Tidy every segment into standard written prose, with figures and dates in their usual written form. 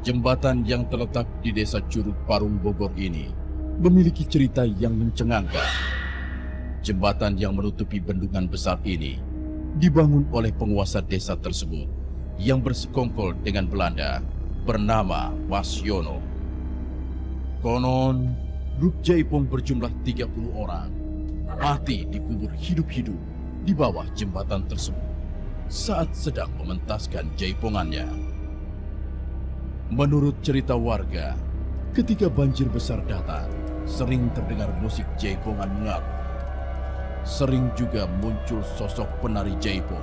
Jembatan yang terletak di Desa Curug Parung Bogor ini memiliki cerita yang mencengangkan. Jembatan yang menutupi bendungan besar ini dibangun oleh penguasa desa tersebut yang bersekongkol dengan Belanda bernama Mas Yono. Konon, grup Jaipong berjumlah 30 orang mati dikubur hidup-hidup di bawah jembatan tersebut saat sedang mementaskan jaipongannya. Menurut cerita warga, ketika banjir besar datang, sering terdengar musik jaipongan mengaru. Sering juga muncul sosok penari jaipong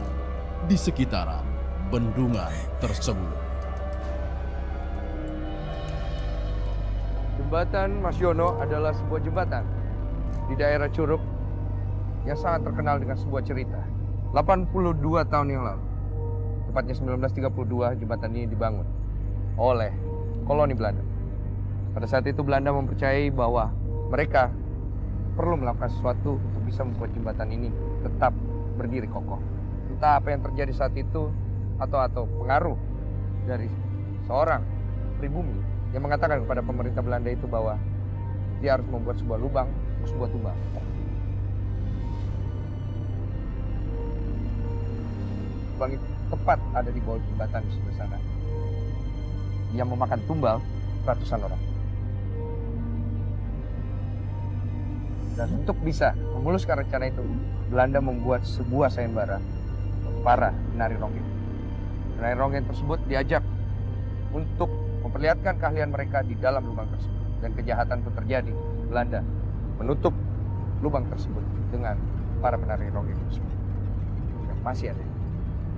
di sekitaran bendungan tersebut. Jembatan Mas Yono adalah sebuah jembatan di daerah Curug yang sangat terkenal dengan sebuah cerita. 82 tahun yang lalu, tepatnya 1932, jembatan ini dibangun oleh koloni Belanda. Pada saat itu Belanda mempercayai bahwa mereka perlu melakukan sesuatu untuk bisa membuat jembatan ini tetap berdiri kokoh. Entah apa yang terjadi saat itu atau pengaruh dari seorang pribumi yang mengatakan kepada pemerintah Belanda itu bahwa dia harus membuat sebuah lubang untuk sebuah tumbal. Lubang itu tepat ada di bawah jembatan di sebelah sana yang memakan tumbal ratusan orang. Dan untuk bisa memuluskan rencana itu, Belanda membuat sebuah sayembara para penari ronggeng. Penari ronggeng tersebut diajak untuk memperlihatkan keahlian mereka di dalam lubang tersebut. Dan kejahatan pun terjadi. Belanda menutup lubang tersebut dengan para penari ronggeng tersebut. Yang masih ada.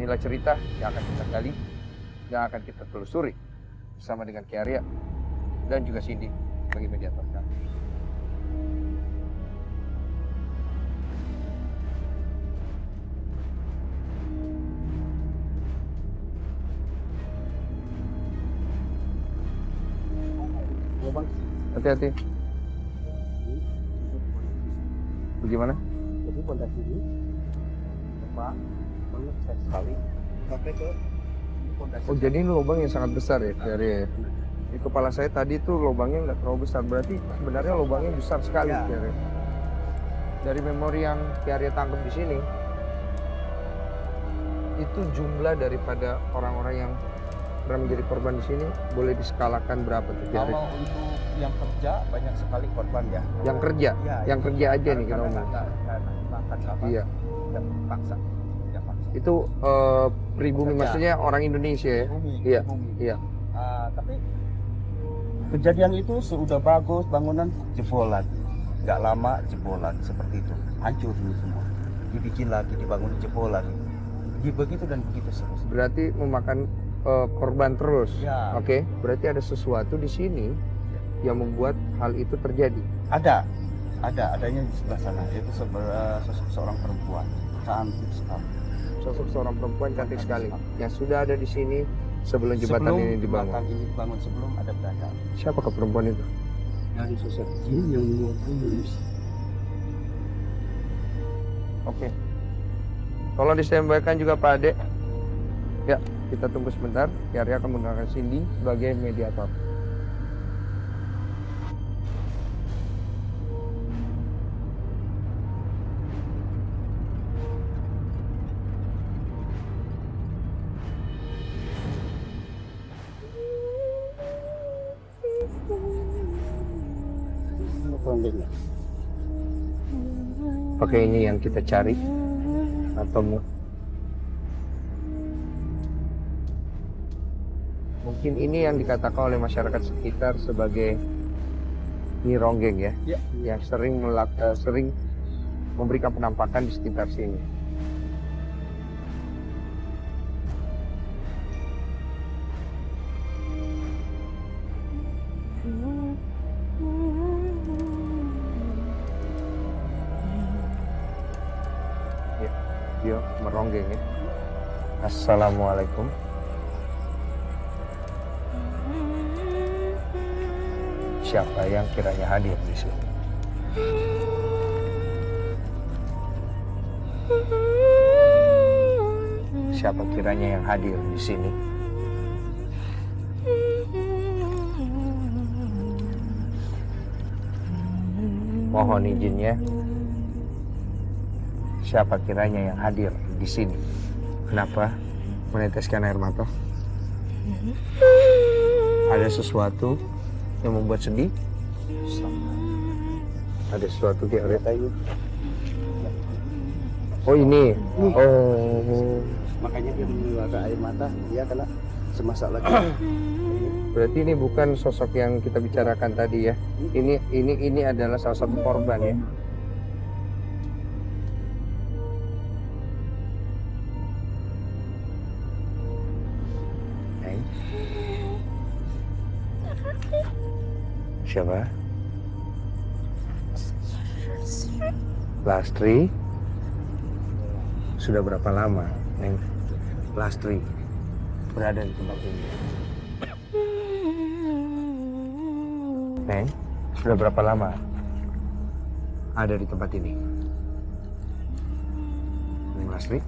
Inilah cerita yang akan kita gali, yang akan kita telusuri bersama dengan Ki Arya dan juga Cindy sebagai mediator kami. Hati-hati. Bagaimana? Jadi pondasi ini Pak besar sekali sampai ke pondasi. Oh, jadi ini lubang yang sangat besar ya, dari di kepala saya tadi tuh lubangnya nggak terlalu besar, berarti sebenarnya lubangnya besar sekali. Ya. Dari memori yang Ki Arya tangkap di sini, itu jumlah daripada orang-orang yang pernah menjadi korban di sini boleh diskalakan berapa tuh Ki Arya? Kalau untuk yang kerja banyak sekali korban ya. Yang kerja, Ya, yang kerja aja nih kita ngomong. Makan apa? Iya. Dan paksa. Ya, paksa. Itu pribumi, Kerja. maksudnya orang Indonesia ya? Bumi, Iya. bumi. Iya. Tapi kejadian itu sudah bagus, bangunan jebolan. Nggak lama jebolan seperti itu, hancur ini semua. Dibikin lagi, dibangun jebolan. Begitu dan begitu terus. Berarti memakan korban terus. Ya. Oke, berarti ada sesuatu di sini yang membuat hal itu terjadi. Adanya di sebelah sana, yaitu sosok seorang perempuan cantik sekali. Sosok seorang perempuan cantik sekali yang sudah ada di sini sebelum jembatan ini dibangun. Jembatan ini dibangun sebelum ada Belanda. Siapakah perempuan itu? Dari sosok ini yang Indonesia. Oke. Tolong disampaikan juga Pak Ade. Ya, kita tunggu sebentar. Ki Arya akan menggunakan Cindy sebagai mediator. Apakah ini yang kita cari? Atau mungkin ini yang dikatakan oleh masyarakat sekitar sebagai Nyi Ronggeng ya? Ya. Yang sering memberikan penampakan di sekitar sini. Dia meronggeng ya. Assalamualaikum. Siapa yang kiranya hadir di sini? Siapa kiranya yang hadir di sini? Mohon izinnya, siapa kiranya yang hadir di sini? Kenapa meneteskan air mata? Ada sesuatu yang membuat sedih? Ada sesuatu di area tayu. Oh ini. Oh. Makanya dia mengeluarkan air mata, dia kena semasak lagi. Berarti ini bukan sosok yang kita bicarakan tadi ya. Ini adalah salah satu korban ya. Hai. Siapa? Lastri. Sudah berapa lama, Neng Lastri berada di tempat ini? Neng, sudah berapa lama ada di tempat ini? Neng Lastri,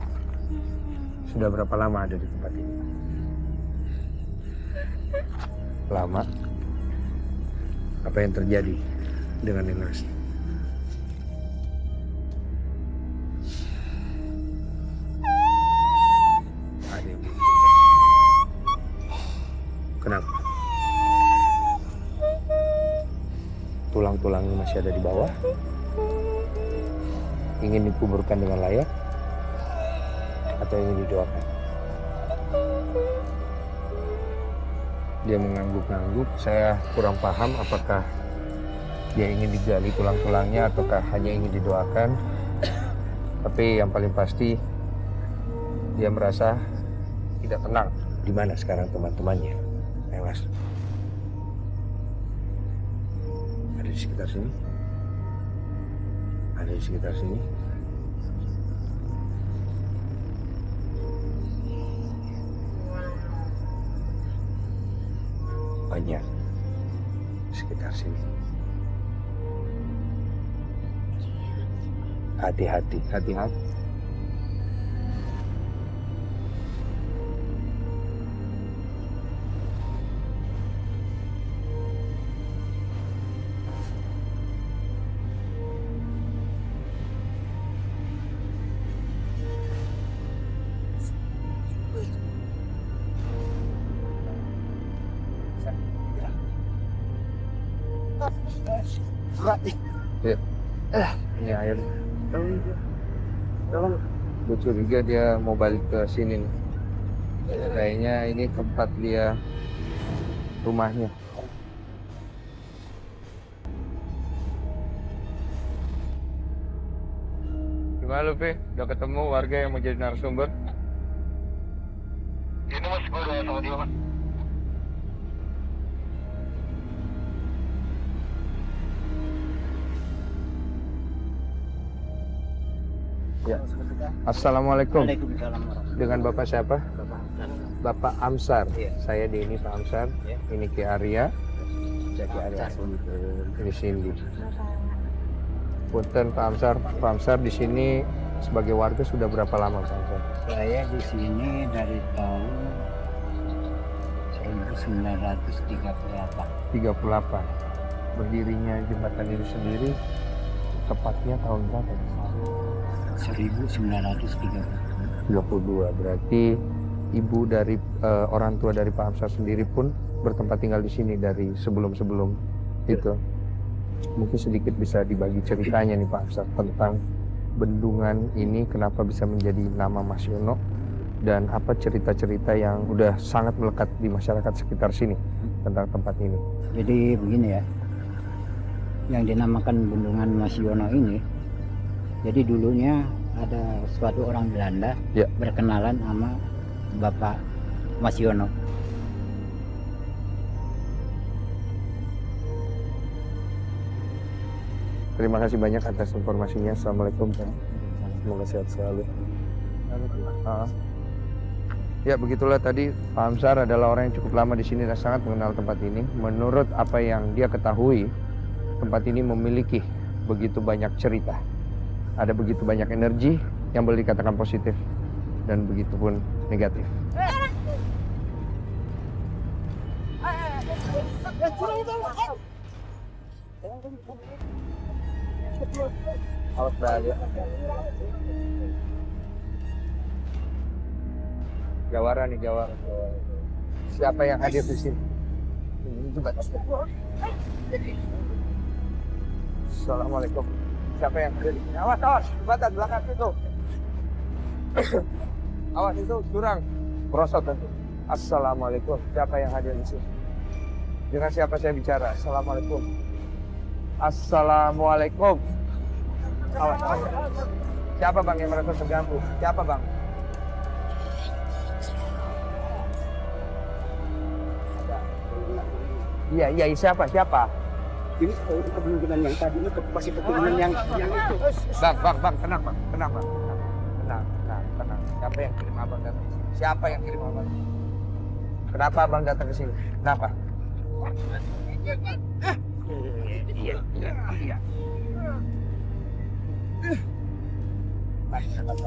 sudah berapa lama ada di tempat ini? Lama? Apa yang terjadi dengan Neng Lastri? Kenapa? Tulang-tulangnya masih ada di bawah. Ingin dikuburkan dengan layak atau ingin didoakan? Dia mengangguk-angguk. Saya kurang paham apakah dia ingin digali tulang-tulangnya ataukah hanya ingin didoakan. Tapi yang paling pasti dia merasa tidak tenang. Di mana sekarang teman-temannya? Mas, ada di sekitar sini, ada di sekitar sini. Banyak di sekitar sini. Hati-hati, hati-hati. Ya. Ini air. Tolong. Gue curiga dia mau balik ke sini nih. Kayaknya ini tempat dia rumahnya. Gimana lu, Pi? Udah ketemu warga yang mau jadi narasumber? Ini mas, gue udah sama dia mas. Ya. Assalamualaikum. Waalaikumsalam warahmatullahi Dengan Bapak siapa? wabarakatuh. Bapak Amsar. Iya. Saya Denny Pak Amsar. Iya. Ini Ki Arya. Jadi ada Ini Cindy. Punten Pak Amsar. Pak Amsar di sini sebagai warga sudah berapa lama Pak Amsar? saya di sini dari tahun 1938. 38. Berdirinya jembatan ini sendiri tepatnya tahun berapa? 1930. 32. Berarti ibu dari orang tua dari Pak Amsar sendiri pun bertempat tinggal di sini dari sebelum-sebelum itu. Mungkin sedikit bisa dibagi ceritanya nih Pak Amsar tentang bendungan ini, kenapa bisa menjadi nama Mas Yono, dan apa cerita-cerita yang udah sangat melekat di masyarakat sekitar sini tentang tempat ini. Jadi begini ya, yang dinamakan Bendungan Mas Yono ini, jadi dulunya ada suatu orang Belanda Ya. berkenalan sama Bapak Mas Yono. Terima kasih banyak atas informasinya. Assalamualaikum. Semoga sehat selalu. Ya, begitulah tadi Pak Amsar adalah orang yang cukup lama di sini dan sangat mengenal tempat ini. Menurut apa yang dia ketahui, tempat ini memiliki begitu banyak cerita. Ada begitu banyak energi yang boleh dikatakan positif dan begitu pun negatif. Awas bahaya. Jawara nih, Jawara. Siapa yang hadir di sini? Jembatan. Assalamualaikum. Siapa yang hadir? Awas, awas. Jembatan belakang itu. Awas itu curang. Merosot nanti. Assalamualaikum. Siapa yang hadir di sini? Dengan siapa saya bicara? Assalamualaikum. Assalamualaikum. Awas, awas. Siapa bang yang merasa terganggu? Siapa bang? Iya, iya, siapa? Siapa? Ini kepemimpinan yang tadi itu masih kepemimpinan yang itu. Bang, tenang bang, tenang bang. Tenang. Siapa yang kirim abang datang ke sini? Siapa yang kirim abang? Kenapa abang datang ke sini? Kenapa?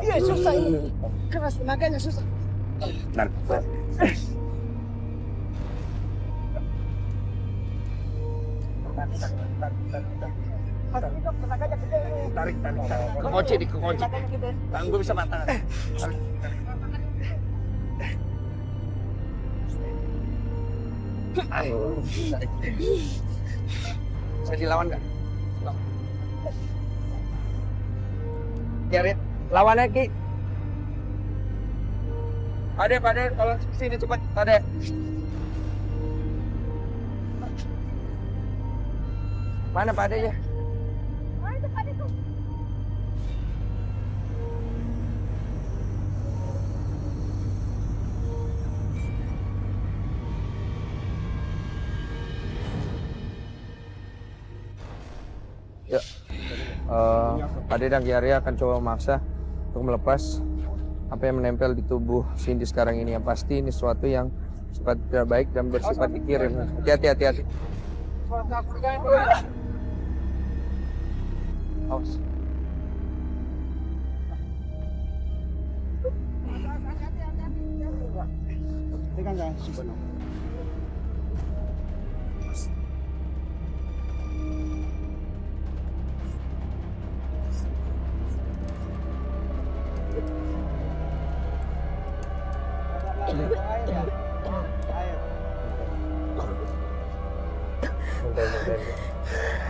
Iya susah ini, keras tenaganya susah. Tarik. Kekunci. Tangan gue bisa patah. Tarik. Bisa dilawan nggak? Kiarit, lawannya Ki. Pade, tolong sini cepat, Pade. Mana Padenya? Ya, Pade dan Kiari akan coba memaksa untuk melepas apa yang menempel di tubuh Cindy sekarang ini. Yang pasti ini sesuatu yang sifat tidak baik dan bersifat dikirim. Hati-hati. Awas. Pegang nggak sebenarnya?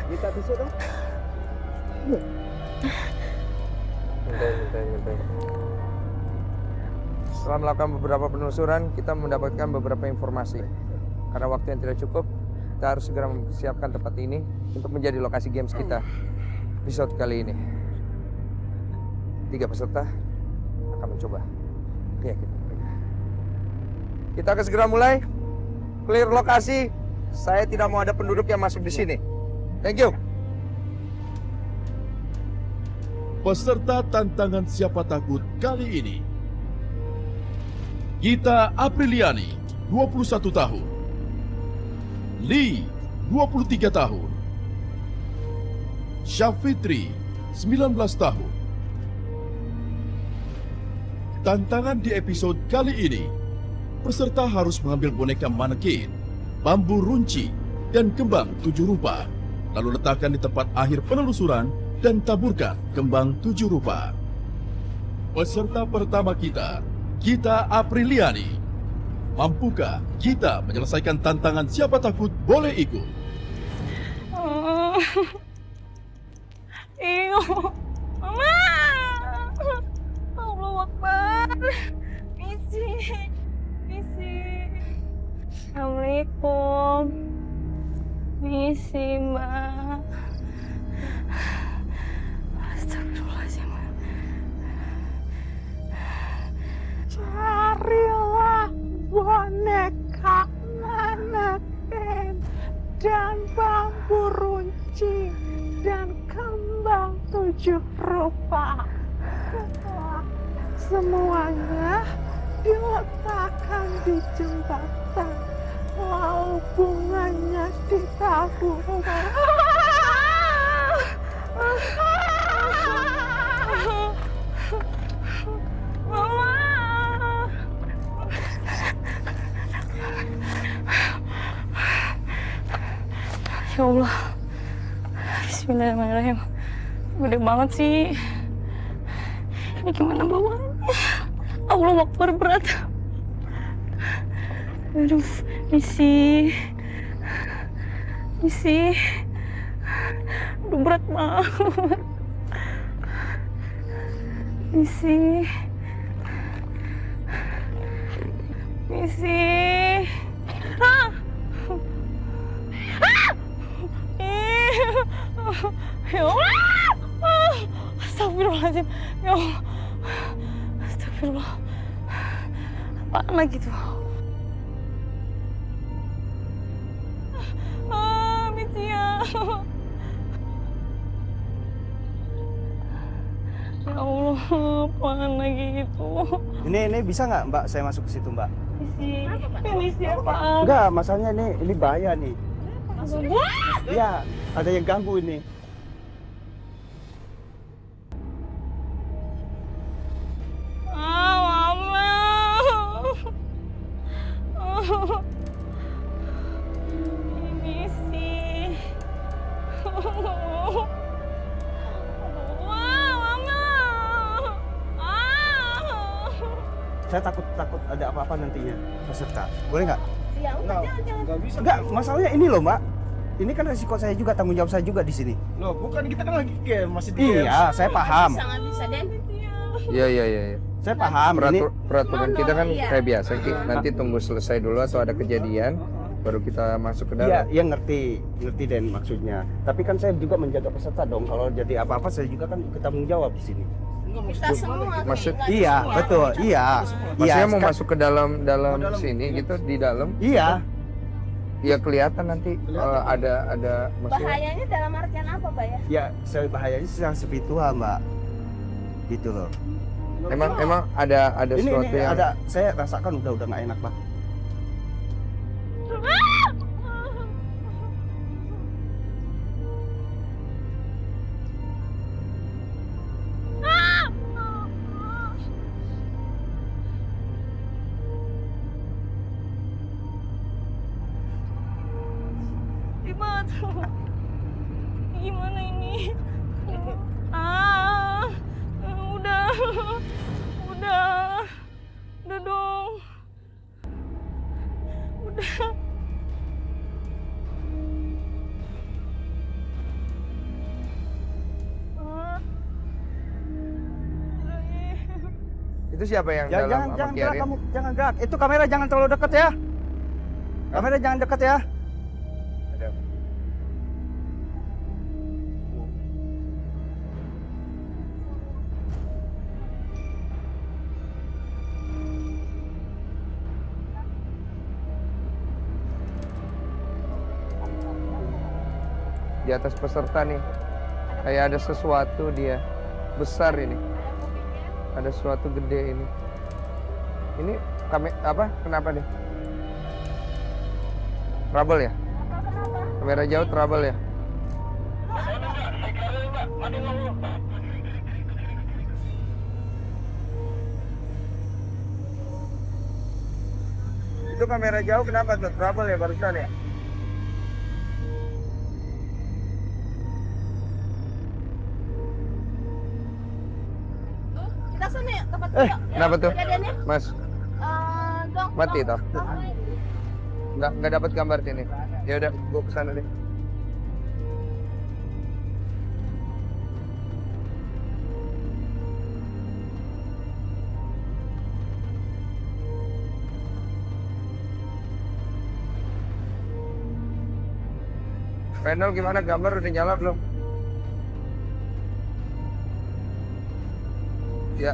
Minta tisu dong. Setelah melakukan beberapa penelusuran, kita mendapatkan beberapa informasi. Karena waktu yang tidak cukup, kita harus segera mempersiapkan tempat ini untuk menjadi lokasi games kita. Episode kali ini, 3 peserta akan mencoba keyakinan mereka. Kita akan segera mulai. Clear lokasi. Saya tidak mau ada penduduk yang masuk di sini. Thank you. Peserta tantangan siapa takut kali ini, Gita Apriliani, 21 tahun. Lee, 23 tahun. Syafitri, 19 tahun. Tantangan di episode kali ini, peserta harus mengambil boneka manekin, bambu runci, dan kembang 7 rupa, lalu letakkan di tempat akhir penelusuran dan taburkan kembang 7 rupa. Peserta pertama kita, Gita Apriliani. Mampukah Gita menyelesaikan tantangan siapa takut boleh ikut? Iyo, Mama. Allah Akbar. Misi. Assalamualaikum. Misi, Mbak. Astagfirullahaladzim. Carilah boneka manekin dan bambu runcing dan kembang 7 rupa. Semuanya diletakkan di jembatan, lalu bunganya ditabur. Ya Allah, bismillahirrahmanirrahim. Gede banget sih. Ini gimana bawanya? Allah Akbar, berat. Aduh, misi. Aduh, berat banget. Misi. Ah! Ya Allah. Astagfirullahaladzim. Ya Allah. Astagfirullah. Apaan lagi tuh? Mitya. Ya Allah, apaan lagi itu? Ini bisa nggak Mbak saya masuk ke situ Mbak? Misi apaan? Enggak, masalahnya ini bahaya nih. Iya, ada yang ganggu ini. Mama. Misi. Mama. Saya takut ada apa-apa nantinya peserta. Boleh nggak? Ya udah, jangan. Nggak bisa. Nggak, masalahnya ini loh Mbak. Ini kan resiko saya juga, tanggung jawab saya juga di sini. Loh, bukan kita kan lagi game, masih di game. Iya, saya paham. Nggak bisa, Den. Iya. Saya paham. Ini Peraturan kita kan Iya. kayak biasa, Ki. Nanti tunggu selesai dulu atau ada kejadian, baru kita masuk ke dalam. iya ngerti Den maksudnya. Tapi kan saya juga menjaga peserta dong. Kalau jadi apa-apa saya juga kan ikut tanggung jawab di sini. Kita semua. Maksud- nggak Iya, semua. betul. Iya. Maksudnya mau sekarang- masuk ke dalam sini gitu di dalam? Iya. Ya kelihatan nanti ada maksudnya. Bahayanya dalam artian apa, Pak ya? Ya, saya bahayanya secara spiritual, Mbak. Gitu loh. Emang ada Ini sesuatu yang ada, saya rasakan udah nggak enak, Pak. Gimana ini? Udah dong. Udah. itu siapa yang dalam Jangan sama gerak Kiarin? kamu, jangan gerak. Itu kamera jangan terlalu dekat ya. Kamera jangan dekat ya. Ada. Di atas peserta nih, kayak ada sesuatu dia besar ini, ada sesuatu gede ini. Ini kenapa nih? Trouble ya? Kamera jauh trouble ya? Itu kamera jauh kenapa tuh? Trouble ya barusan ya? Kita sana ya, tempat video. Kenapa tuh? Kejadiannya, Mas, dok. mati toh? Dok. Nggak dapat gambar sini. Ya udah, gua kesana deh. Panel gimana, gambar udah nyala belum? Ya.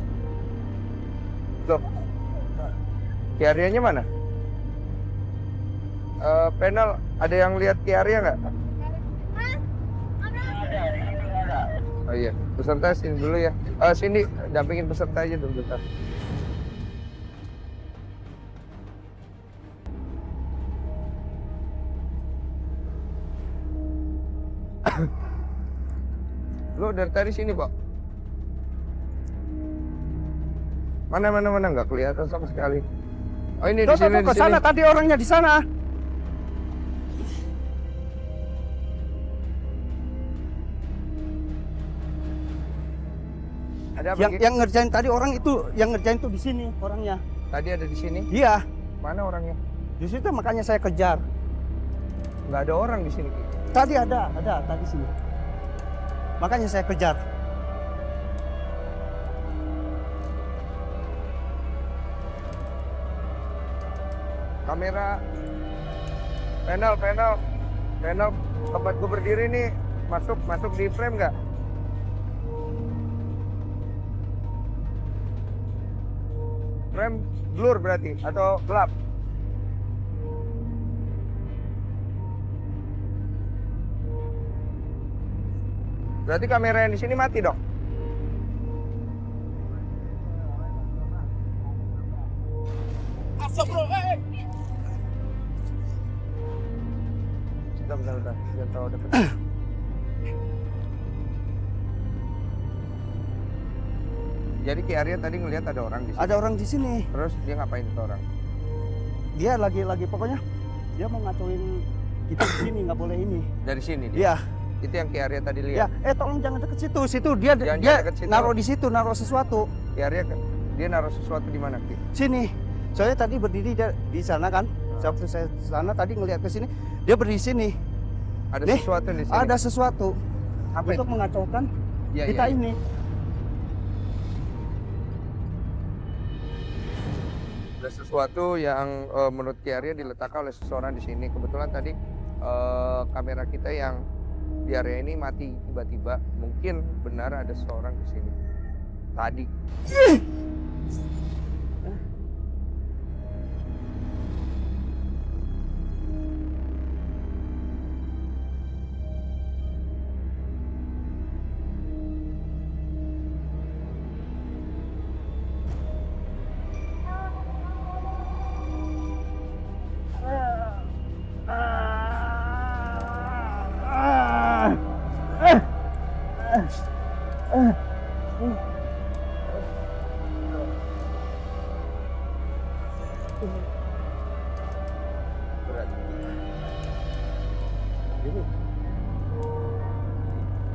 Loh. Kiarianya mana? Panel, ada yang lihat Kiaria nggak? Oh iya, peserta sini dulu ya. Sini, dampingin peserta aja dulu bentar. Lo dari tadi sini, Pak. Mana nggak kelihatan sama sekali. Oh ini di sini, Ke sana, tadi orangnya di sana. Ada apa? Ki? Yang ngerjain tadi orang itu, yang ngerjain tuh di sini orangnya. Tadi ada di sini. Iya, Mana orangnya? di situ makanya saya kejar. Nggak ada orang di sini. Ki. Tadi ada tadi sini. Makanya saya kejar. Kamera, panel tempat gue berdiri nih masuk di frame nggak? Frame blur berarti atau gelap? Berarti kamera yang di sini mati dong? Bentar. Jangan terlalu dekat. Jadi Ki Arya tadi ngelihat ada orang di sini. Ada orang di sini. Terus dia ngapain itu orang? Dia lagi pokoknya dia mau ngacauin kita di sini, nggak boleh ini. Dari sini dia. Iya. Itu yang Ki Arya tadi Ya, lihat. tolong jangan deket situ. Situ dia Jangan deket situ. naruh di situ, naruh sesuatu. Ki Arya dia naruh sesuatu di mana, Ki? Sini. Soalnya tadi berdiri di sana kan. Waktu saya sana tadi ngelihat ke sini, dia berdiri sini. Ada Nih, sesuatu di sini. Ada sesuatu Apa untuk itu? mengacaukan Iya, kita iya. ini. Ada sesuatu yang menurut Ki Arya diletakkan oleh seseorang di sini. Kebetulan tadi kamera kita yang di area ini mati tiba-tiba. Mungkin benar ada seseorang di sini. Tadi.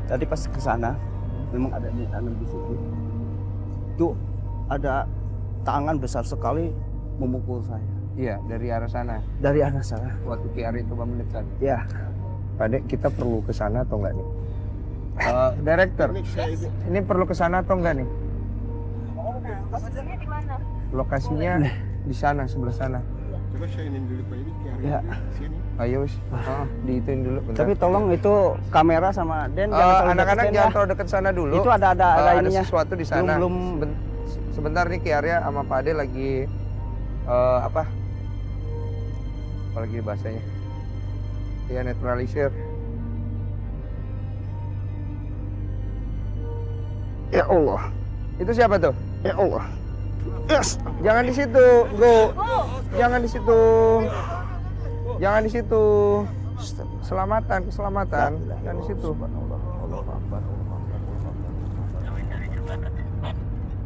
Tadi pas ke sana memang ada tangan di situ. Tuh ada tangan besar sekali memukul saya Iya, dari arah sana. dari arah sana. Waktu Ki Arya coba mendekat. Ya, Pak Dek, kita perlu ke sana atau enggak nih? Director, ini perlu ke sana atau enggak nih? Maksudnya di mana? Lokasinya di sana, sebelah sana. Coba sharein dulu Pak ini Ki Arya. Ya. Sini. Ayo, diituin dulu. Bentar. tapi tolong itu kamera sama Den jangan terlalu anak-anak deketin jangan ya. terlalu dekat sana dulu. Itu ada Ada ininya. sesuatu di sana. Belum Sebentar nih Ki Arya sama Pak Ade lagi apa lagi bahasanya? Ya, neutralisir. Ya Allah. Itu siapa tuh? Ya Allah. Yes. Jangan di situ, Go. Jangan di situ. Jangan di situ. Keselamatan. Jangan di situ.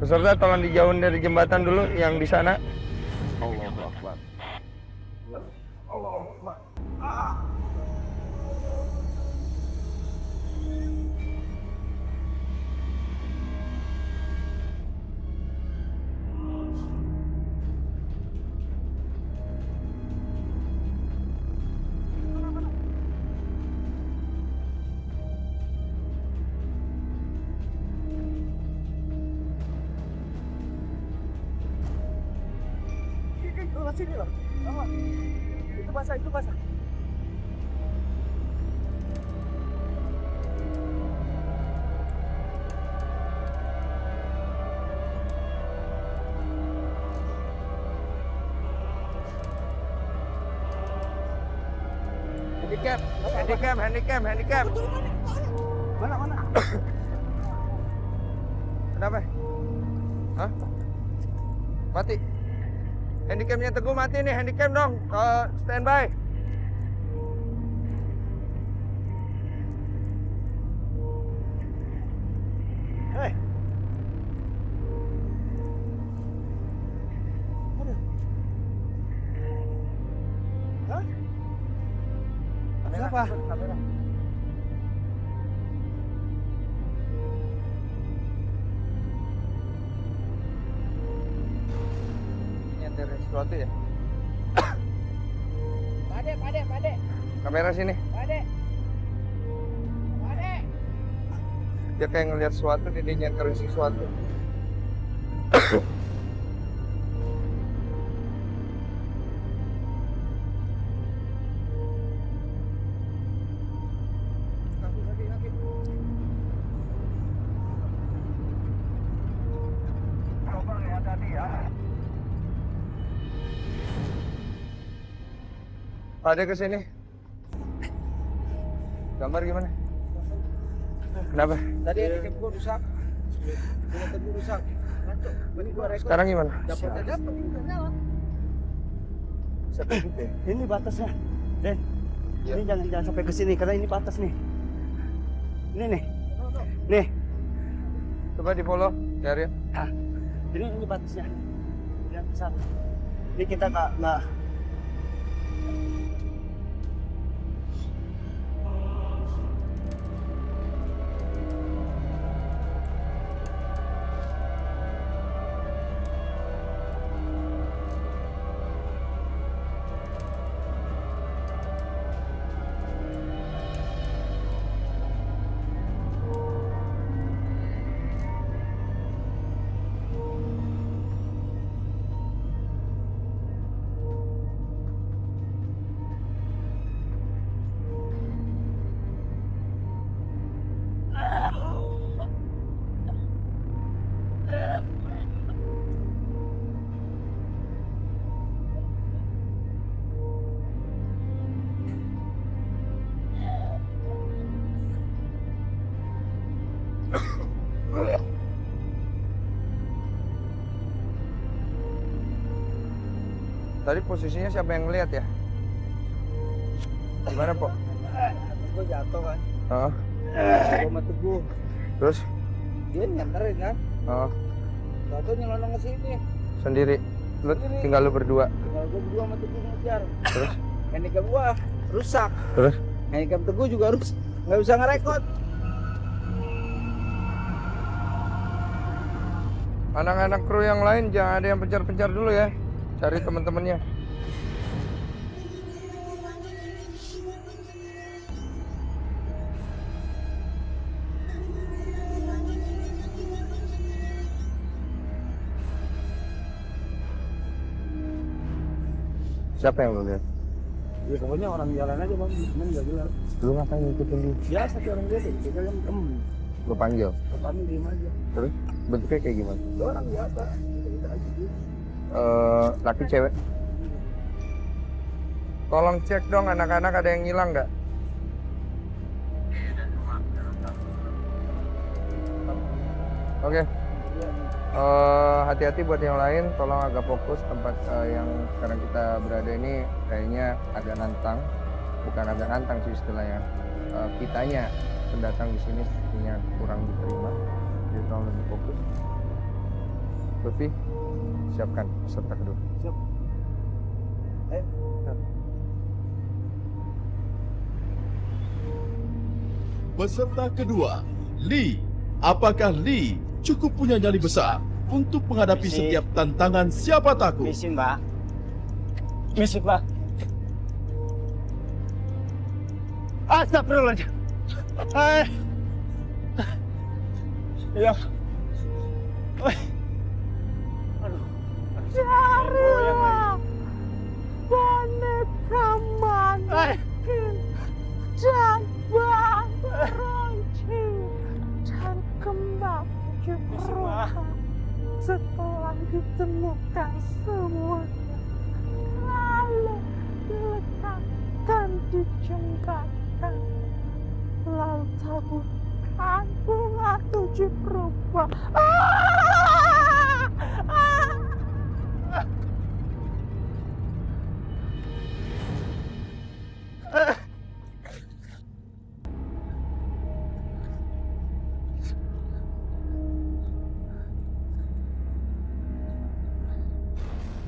Peserta tolong dijauhin dari jembatan dulu yang di sana. Sini loh. Itu basah. Handicap. Mana? Kenapa? Hah? Mati. Handicamnya Teguh mati nih, handicam dong. Standby. Hei. Hah? Siapa? sesuatu ya. Pade. Kamera sini. Pade. Dia kayak ngeliat sesuatu, dia nyengkerin sesuatu. Ada ke sini. Gambar gimana? Kenapa? Tadi handicap gua rusak. Motor gua rusak. Sekarang gimana? Dapat. Sampai gitu. Ini batasnya. Den. Ya. Ini jangan sampai ke sini karena ini batas nih. Ini nih. Nih. Coba di follow, cari. Ah. Ini batasnya. Yang besar. Ini kita nggak. Tadi posisinya siapa yang ngeliat ya? Gimana, Po? Gua jatuh kan. Oh, Gua sama Teguh. terus? Dia nyanterin kan. Oh, Tahu nyelonong ke sini. sendiri. Lu tinggal lu berdua. Tinggal gua berdua sama Teguh ngejar. Terus? Handicap gua rusak. Terus? Handicap Teguh juga rusak. Nggak bisa ngerekod. Anak-anak kru yang lain jangan ada yang pencar-pencar dulu ya. Cari teman-temannya. Siapa yang lu lihat? Ya pokoknya orang jalan aja bang, cuman nggak jelas. Lu ngapain ngikutin dia? Biasa sih orang biasa, kita kan Lu panggil. kami diem aja. Terus bentuknya kayak gimana? Dia orang biasa, kita aja gitu. Laki cewek. Tolong cek dong anak-anak ada yang hilang nggak? Oke. Hati-hati buat yang lain, tolong agak fokus tempat yang sekarang kita berada ini kayaknya agak nantang, bukan agak nantang sih istilahnya. Kitanya pendatang di sini sepertinya kurang diterima, jadi tolong lebih fokus. Lutfi, siapkan peserta kedua. Siap. Peserta kedua, Lee. Apakah Lee cukup punya nyali besar untuk menghadapi Misi. setiap tantangan siapa takut? Misi mbak. Misi mbak. Astagfirullahaladzim. Ya. Carilah boneka manekin dan bang runcing dan kembang jerupa. Setelah ditemukan semuanya, lalu diletakkan di jembatan. Lalu taburkan bunga 7 rupa.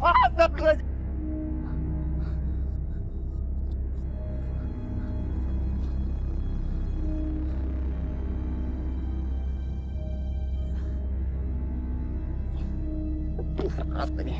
Astagfirullahaladzim. Berat ini.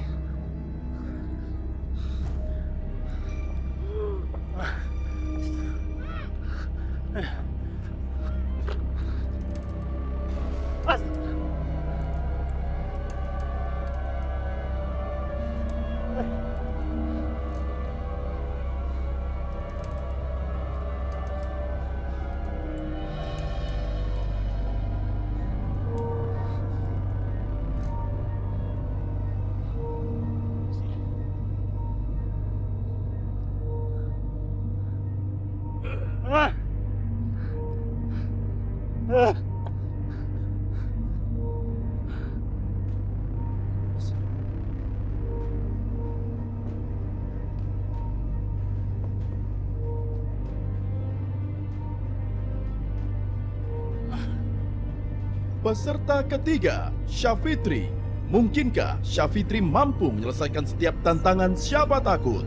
Peserta ketiga, Syafitri. Mungkinkah Syafitri mampu menyelesaikan setiap tantangan siapa takut?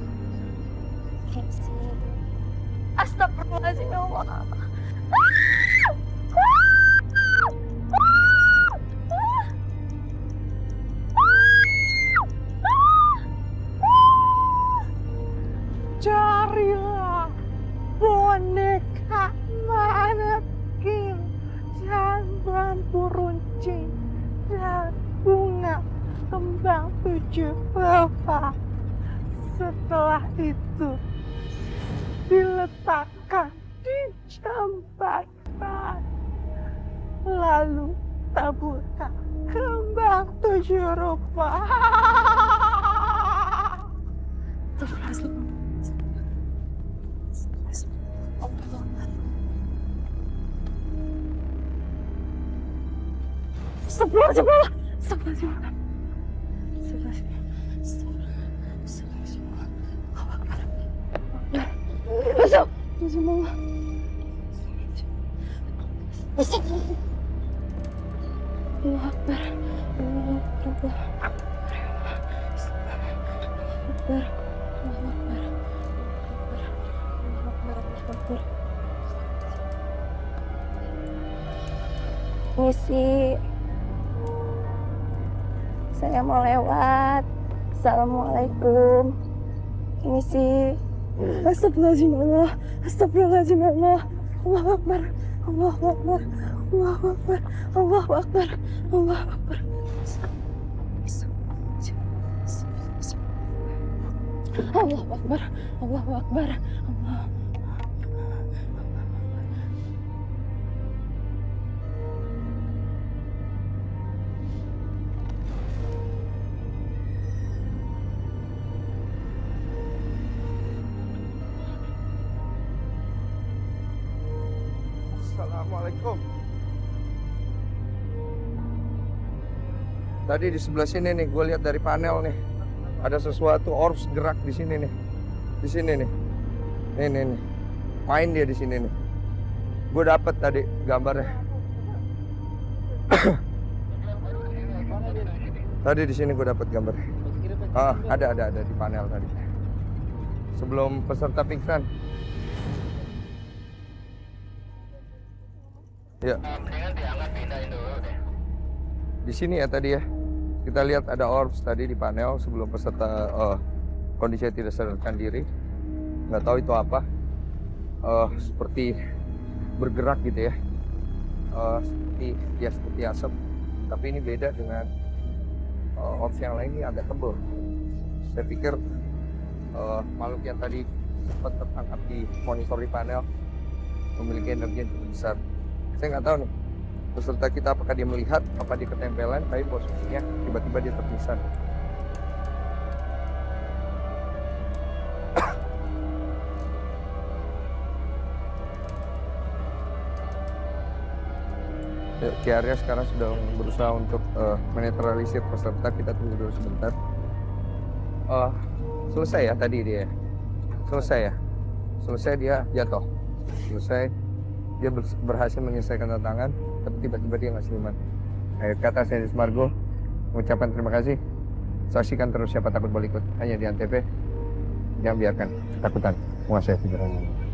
Astagfirullahaladzim ya Allah. Carilah boneka manekin dan bambu runcing dan bunga kembang 7 rupa. Setelah itu diletakkan di jembatan, lalu taburkan kembang 7 rupa. Astagfirullahaladzim. Misi, saya mau lewat. Assalamualaikum. Misi. Astagfirullahaladzim Allah. Astagfirullahaladzim Allah. Allahu Akbar. Allahu Akbar. Allahu Akbar. Allahu Akbar. Allahu Akbar. Allahu Akbar. Allahu Akbar. Allah. Assalamualaikum. Tadi di sebelah sini nih, gue lihat dari panel nih, ada sesuatu orbs gerak di sini nih, di sini nih, nih, main dia di sini nih. Gue dapet tadi gambarnya. Tadi di sini gue dapet gambarnya. Ada di panel tadi. Sebelum peserta pingsan. Ya. Di sini ya tadi ya. Kita lihat ada orbs tadi di panel sebelum peserta kondisinya tidak sadarkan diri. Nggak tahu itu apa. Seperti bergerak gitu ya. Seperti asap. Tapi ini beda dengan orbs yang lain, ini agak tebal. Saya pikir makhluk yang tadi sempat tertangkap di monitor di panel memiliki energi yang cukup besar. Saya nggak tahu nih, peserta kita apakah dia melihat, apa dia ketempelan, tapi posisinya tiba-tiba dia terpisah. Kiarya sekarang sudah berusaha untuk menetralisir peserta, kita tunggu dulu sebentar. Selesai ya tadi dia? Selesai dia jatuh. Selesai. Dia berhasil menyelesaikan tantangan, tapi tiba-tiba dia nggak siuman. Akhir kata saya di Sumargo, mengucapkan terima kasih. Saksikan terus Siapa Takut Bollywood hanya di Antv. Jangan biarkan ketakutan menguasai pikiranmu.